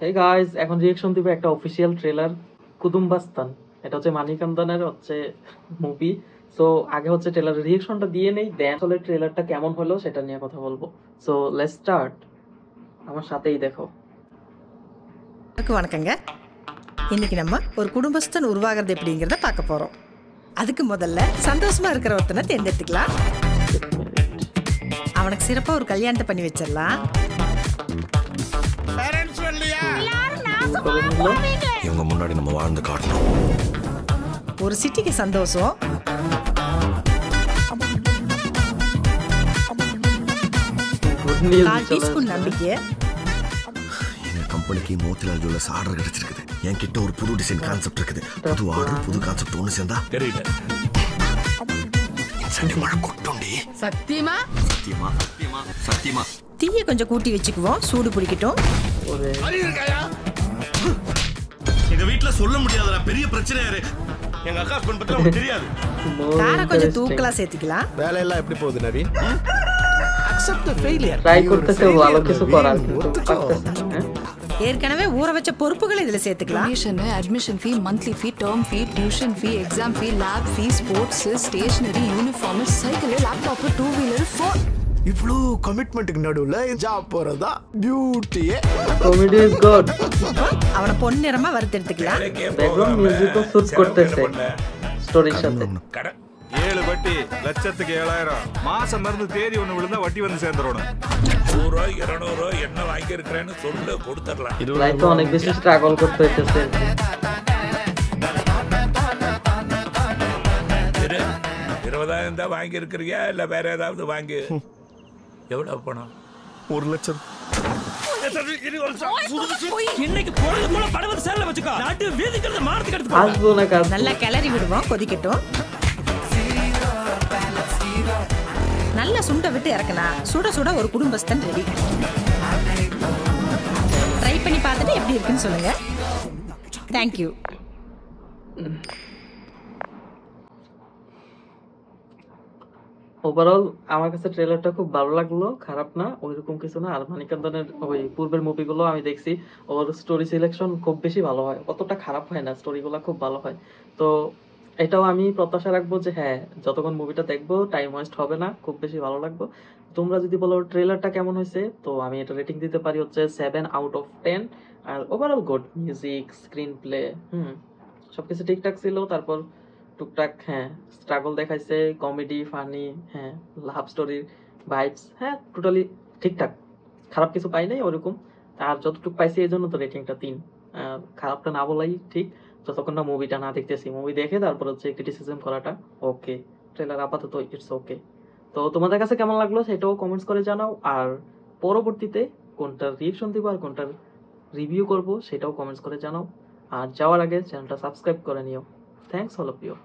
Hey guys, এখন reaction দিব একটা অফিসিয়াল ট্রেলার কুদুম্বাস্তান। এটা হচ্ছে মানিকান্দানের হচ্ছে মুভি। সো আগে হচ্ছে ট্রেলারের রিয়েকশনটা দিয়ে নেই, দেন আসলে ট্রেলারটা কেমন হলো সেটা নিয়ে কথা বলবো। সো লেটস স্টার্ট, আমার সাথেই দেখো। வணக்கங்க. இன்னைக்கு நம்ம ஒரு குடும்பஸ்தன் உருவாகிறது எப்படிங்கிறத பார்க்க போறோம். அதுக்கு முதல்ல சந்தோஷமா இருக்கிற ஒருத்தனை தேர்ந்தெடுத்துக்கலாம். அவனுக்கு சிறப்பா ஒரு கல்யாணத்தை பண்ணி வச்சிடலாம். இவங்க முன்னாடி நம்ம வாழ்ந்து காட்டணும். ஒரு சிட்டிக்கு சந்தோஷம், கால் டீஸ்பூன் நம்பிக்கை. எங்க கம்பெனிக்கு மோத்திலால் ஜுவல்லர்ஸ் ஆர்டர் கிடைச்சிருக்குது. என்கிட்ட ஒரு புது டிசைன் கான்செப்ட் இருக்குது. புது ஆர்டர் புது கான்செப்ட் ஒன்று சேர்ந்தா தெரியல. இன்சென்டிவ் மழை கொட்டுண்டி. சத்தியமா சத்தியமா சத்தியமா சத்தியமா. தீயை கொஞ்சம் கூட்டி வச்சுக்குவோம், சூடு பிடிக்கட்டும். எங்க வீட்டுல சொல்ல முடியாதுடா, பெரிய பிரச்சனை யாரு. எங்க அக்கா ஹஸ்பண்ட் பத்தி உங்களுக்கு தெரியாது. காரை கொஞ்சம் தூக்கலா சேர்த்துக்கலாம். வேலையெல்லாம் எப்படி போகுது நவி? Accept the failure. ট্রাই করতেছে ভালো কিছু করার, কিন্তু পারতেছে না। ஏற்கனவே ஊற வச்ச பொறுப்புகளை இதுல சேர்த்துக்கலாம். admission fee, monthly fee, term fee, tuition fee, exam fee, lab fee, sports, stationery, uniform, cycle, laptop, two wheeler, phone. இவ்ளோ கமிட்மெண்ட்டுக்கு நடுவுல ஜாப் போறதா பியூட்டியே. Comedy is good. அவனை பொன்னிறமா வறுத்தெடுத்துக்கலாம். ব্যাকগ্রাউন্ড মিউজিকও সুট করতেছে ஸ்டோரிর সাথে। 7 வட்டி லட்சத்துக்கு 7000 மாசம் மருந்து தேதி ஒண்ணு விழுந்தா வட்டி வந்து சேர்ந்துறோம். 100 200 என்ன வாங்கி இருக்கறேன்னு சொல்லு கொடுத்துறலாம். লাইফে অনেক বেশি স্ট্রাগল করতে হইতেছে। 20000 தான் வாங்கி இருக்கறியா இல்ல வேற ஏதாவது வாங்கி? எவ்வளவு பணம்? 1 லட்சம். இன்னைக்கு பொழுது போல படவது சேரல வச்சுக்கோ. நாட்டு வீதிக்கிறது மார்த்துக்கு எடுத்து আসবো না কাজ। நல்லா கிளறி விடுவோம், கொதிக்கட்டும். நல்லா சுண்ட விட்டு இறக்கலாம். சுட சுட ஒரு குடும்பஸ்தன் ரெடி. ட்ரை பண்ணி பார்த்துட்டு எப்படி இருக்குன்னு சொல்லுங்க. தேங்க்யூ. ওভারঅল আমার কাছে ট্রেলারটা খুব ভালো লাগলো, খারাপ না, ওইরকম কিছু না। আর মানিকান্দানের ওই পূর্বের মুভিগুলো আমি দেখছি, ওর স্টোরি সিলেকশন খুব বেশি ভালো হয়, অতটা খারাপ হয় না, স্টোরিগুলো খুব ভালো হয়। তো এটাও আমি প্রত্যাশা রাখবো যে হ্যাঁ, যতক্ষণ মুভিটা দেখবো টাইম ওয়েস্ট হবে না, খুব বেশি ভালো লাগবে। তোমরা যদি বলো ট্রেলারটা কেমন হয়েছে, তো আমি এটা রেটিং দিতে পারি হচ্ছে 7/10। আর overall good music, screenplay, সবকিছু ঠিকঠাক ছিল। তারপর টুকটাক হ্যাঁ স্ট্রাগল দেখাইছে, কমেডি, ফানি, হ্যাঁ লাভ স্টোরির ভাইবস, হ্যাঁ টোটালি ঠিকঠাক, খারাপ কিছু পাই নাই ওরকম। আর যতটুকু পাইছি এই জন্য তো রেটিংটা 3। খারাপটা না বলাই ঠিক, যতক্ষণ না মুভিটা না দেখতেছি। মুভি দেখে তারপর হচ্ছে ক্রিটিসিজম করাটা ওকে। ট্রেলার আপাতত ইটস ওকে। তো তোমাদের কাছে কেমন লাগলো সেটাও কমেন্টস করে জানাও। আর পরবর্তীতে কোনটার রিয়েকশন দিব আর কোনটার রিভিউ করব সেটাও কমেন্টস করে জানাও। আর যাওয়ার আগে চ্যানেলটা সাবস্ক্রাইব করে নিও। Thanks all of you.